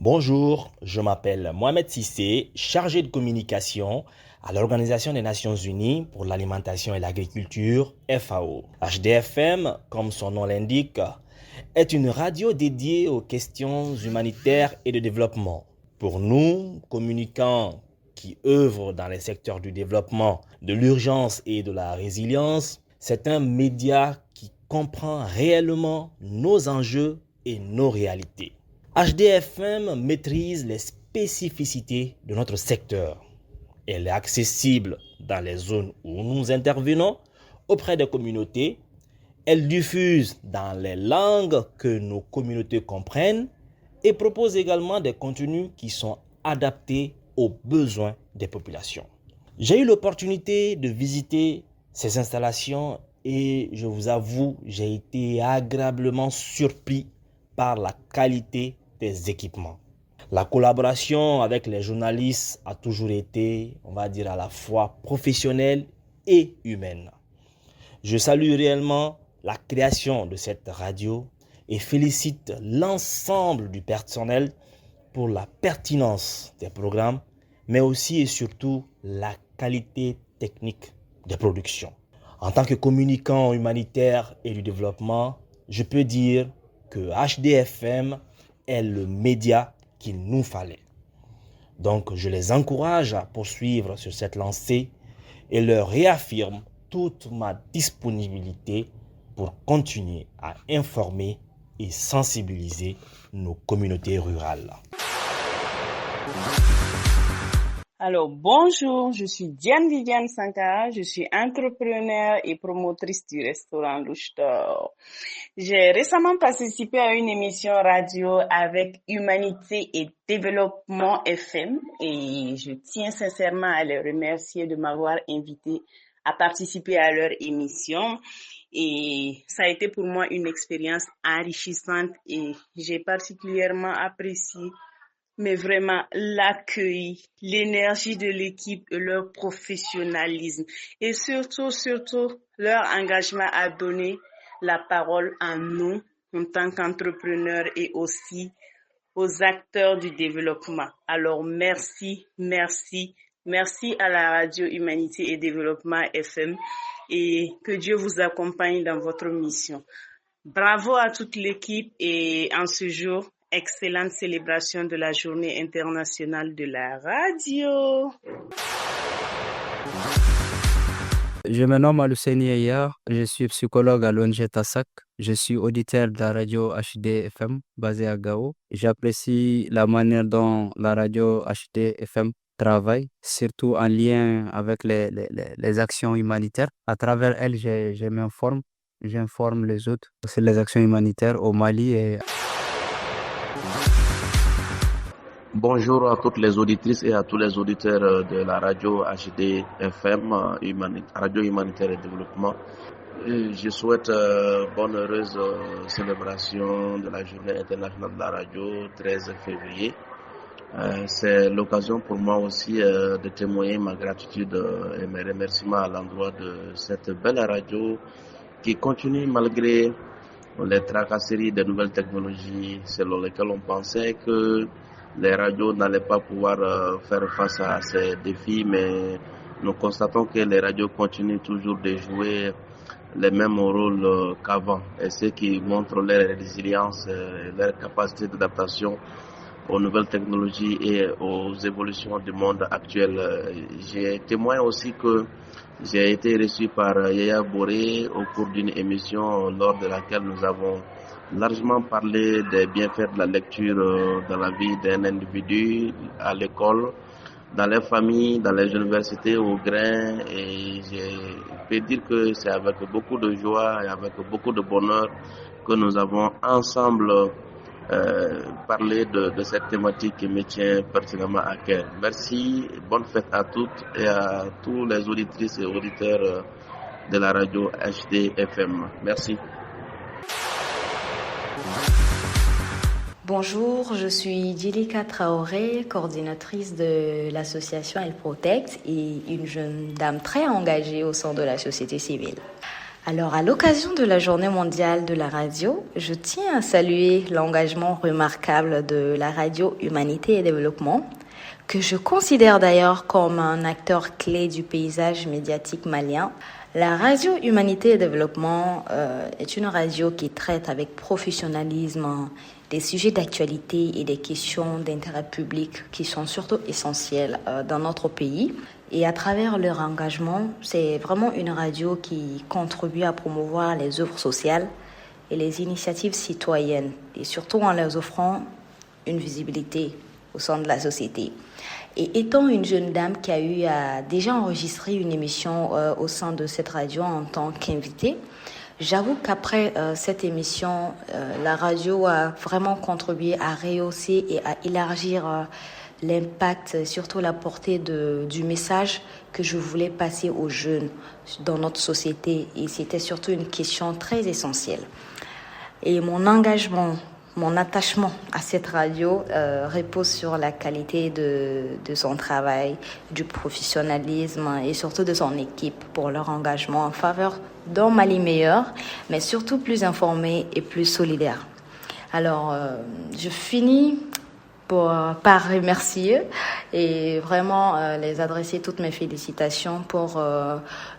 Bonjour, je m'appelle Mohamed Sissé, chargé de communication à l'Organisation des Nations Unies pour l'alimentation et l'agriculture, FAO. HDFM, comme son nom l'indique, est une radio dédiée aux questions humanitaires et de développement. Pour nous, communicants qui œuvrent dans les secteurs du développement, de l'urgence et de la résilience, c'est un média qui comprend réellement nos enjeux et nos réalités. HDFM maîtrise les spécificités de notre secteur. Elle est accessible dans les zones où nous intervenons auprès des communautés. Elle diffuse dans les langues que nos communautés comprennent et propose également des contenus qui sont adaptés aux besoins des populations. J'ai eu l'opportunité de visiter ces installations et je vous avoue, j'ai été agréablement surpris par la qualité des équipements. La collaboration avec les journalistes a toujours été, on va dire, à la fois professionnelle et humaine. Je salue réellement la création de cette radio et félicite l'ensemble du personnel pour la pertinence des programmes, mais aussi et surtout la qualité technique des productions. En tant que communicant humanitaire et du développement, je peux dire que HDFM est le média qu'il nous fallait. Donc, je les encourage à poursuivre sur cette lancée et leur réaffirme toute ma disponibilité pour continuer à informer et sensibiliser nos communautés rurales. Alors, bonjour, je suis Diane Viviane Sankara, je suis entrepreneur et promotrice du restaurant Louche d'Or. J'ai récemment participé à une émission radio avec Humanité et Développement FM et je tiens sincèrement à les remercier de m'avoir invité à participer à leur émission. Et ça a été pour moi une expérience enrichissante et j'ai particulièrement apprécié mais vraiment l'accueil, l'énergie de l'équipe et leur professionnalisme et surtout leur engagement à donner la parole à nous en tant qu'entrepreneurs et aussi aux acteurs du développement. Alors merci à la radio Humanité et Développement FM et que Dieu vous accompagne dans votre mission. Bravo à toute l'équipe et en ce jour, excellente célébration de la Journée internationale de la radio. Je me nomme Aluseni Eya, je suis psychologue à l'ONG TASAC. Je suis auditeur de la radio HDFM basée à Gao. J'apprécie la manière dont la radio HDFM travaille, surtout en lien avec les actions humanitaires. À travers elle, j'informe les autres sur les actions humanitaires au Mali et Bonjour à toutes les auditrices et à tous les auditeurs de la radio HDFM, Radio Humanitaire et Développement. Je souhaite bonne heureuse célébration de la Journée internationale de la radio, 13 février. C'est l'occasion pour moi aussi de témoigner ma gratitude et mes remerciements à l'endroit de cette belle radio qui continue malgré les tracasseries des nouvelles technologies selon lesquelles on pensait que les radios n'allaient pas pouvoir faire face à ces défis, mais nous constatons que les radios continuent toujours de jouer les mêmes rôles qu'avant, et ce qui montre leur résilience et leur capacité d'adaptation aux nouvelles technologies et aux évolutions du monde actuel. J'ai témoigné aussi que j'ai été reçu par Yaya Boré au cours d'une émission lors de laquelle nous avons largement parlé des bienfaits de la lecture dans la vie d'un individu, à l'école, dans les familles, dans les universités, au grain. Et je peux dire que c'est avec beaucoup de joie et avec beaucoup de bonheur que nous avons ensemble parlé de cette thématique qui me tient personnellement à cœur. Merci, bonne fête à toutes et à tous les auditrices et auditeurs de la radio HDFM. Merci. Bonjour, je suis Djilika Traoré, coordinatrice de l'association Elle Protect et une jeune dame très engagée au sein de la société civile. Alors, à l'occasion de la Journée mondiale de la radio, je tiens à saluer l'engagement remarquable de la radio Humanité et Développement, que je considère d'ailleurs comme un acteur clé du paysage médiatique malien. La radio Humanité et Développement est une radio qui traite avec professionnalisme des sujets d'actualité et des questions d'intérêt public qui sont surtout essentielles dans notre pays. Et à travers leur engagement, c'est vraiment une radio qui contribue à promouvoir les œuvres sociales et les initiatives citoyennes, et surtout en leur offrant une visibilité au sein de la société. Et étant une jeune dame qui a eu à déjà enregistrer une émission au sein de cette radio en tant qu'invitée, j'avoue qu'après cette émission, la radio a vraiment contribué à rehausser et à élargir l'impact, surtout la portée du message que je voulais passer aux jeunes dans notre société. Et c'était surtout une question très essentielle. Et mon engagement, mon attachement à cette radio repose sur la qualité de son travail, du professionnalisme et surtout de son équipe pour leur engagement en faveur d'un Mali meilleur, mais surtout plus informé et plus solidaire. Alors, je finis par remercier et vraiment les adresser toutes mes félicitations pour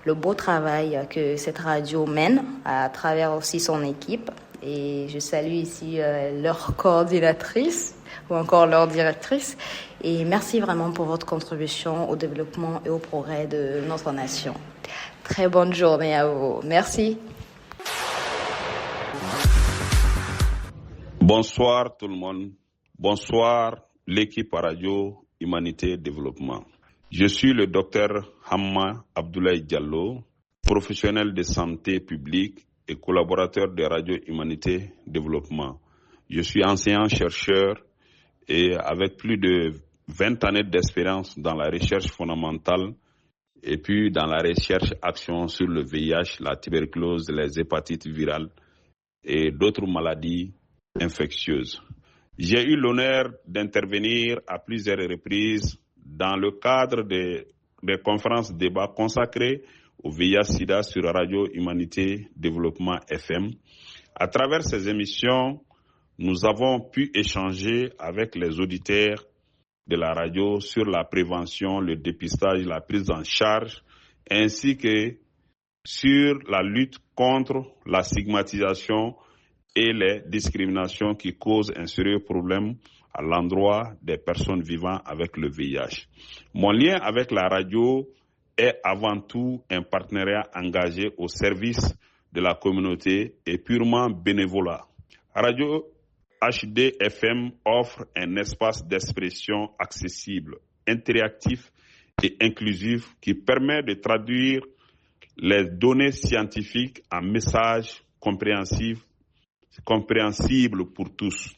le beau travail que cette radio mène à travers aussi son équipe. Et je salue ici leur coordinatrice ou encore leur directrice. Et merci vraiment pour votre contribution au développement et au progrès de notre nation. Très bonne journée à vous. Merci. Bonsoir tout le monde. Bonsoir l'équipe Radio Humanité et Développement. Je suis le docteur Hamma Abdoulaye Diallo, professionnel de santé publique et collaborateur de Radio Humanité Développement. Je suis enseignant-chercheur et avec plus de 20 années d'expérience dans la recherche fondamentale et puis dans la recherche action sur le VIH, la tuberculose, les hépatites virales et d'autres maladies infectieuses. J'ai eu l'honneur d'intervenir à plusieurs reprises dans le cadre des conférences débats consacrées au VIH-Sida sur Radio Humanité Développement FM. À travers ces émissions, nous avons pu échanger avec les auditeurs de la radio sur la prévention, le dépistage, la prise en charge, ainsi que sur la lutte contre la stigmatisation et les discriminations qui causent un sérieux problème à l'endroit des personnes vivant avec le VIH. Mon lien avec la radio est avant tout un partenariat engagé au service de la communauté et purement bénévolat. Radio HD-FM offre un espace d'expression accessible, interactif et inclusif qui permet de traduire les données scientifiques en messages compréhensibles pour tous.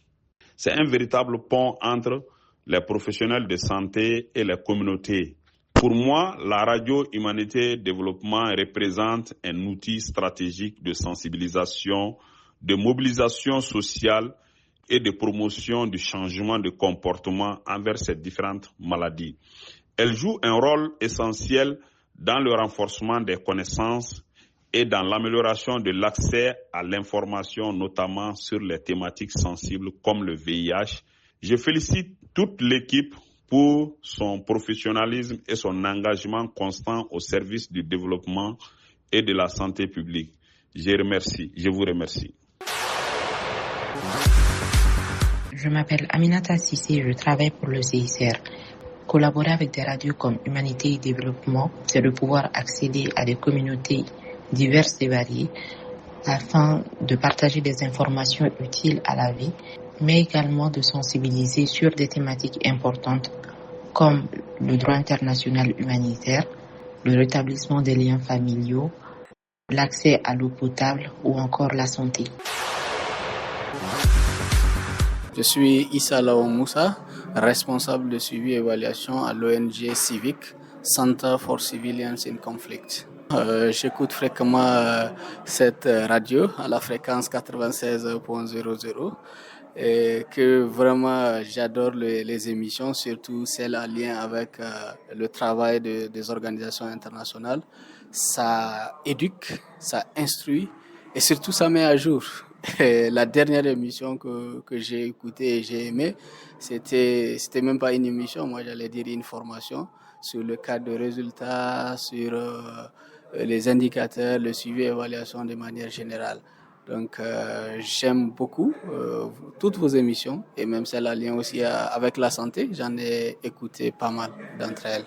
C'est un véritable pont entre les professionnels de santé et les communautés. Pour moi, la radio Humanité Développement représente un outil stratégique de sensibilisation, de mobilisation sociale et de promotion du changement de comportement envers ces différentes maladies. Elle joue un rôle essentiel dans le renforcement des connaissances et dans l'amélioration de l'accès à l'information, notamment sur les thématiques sensibles comme le VIH. Je félicite toute l'équipe pour son professionnalisme et son engagement constant au service du développement et de la santé publique. Je vous remercie. Je m'appelle Aminata Sissé, je travaille pour le CICR. Collaborer avec des radios comme Humanité et Développement, c'est de pouvoir accéder à des communautés diverses et variées afin de partager des informations utiles à la vie, mais également de sensibiliser sur des thématiques importantes comme le droit international humanitaire, le rétablissement des liens familiaux, l'accès à l'eau potable ou encore la santé. Je suis Issa Lao Moussa, responsable de suivi et évaluation à l'ONG Civic, Center for Civilians in Conflict. J'écoute fréquemment cette radio à la fréquence 96.00 et que vraiment j'adore les émissions, surtout celles en lien avec le travail des organisations internationales. ça éduque, ça instruit et surtout ça met à jour. Et la dernière émission que j'ai écoutée et j'ai aimée, c'était même pas une émission, moi j'allais dire une formation sur le cadre de résultats, sur les indicateurs, le suivi et évaluation de manière générale. Donc j'aime beaucoup toutes vos émissions et même celles en lien aussi avec la santé, j'en ai écouté pas mal d'entre elles.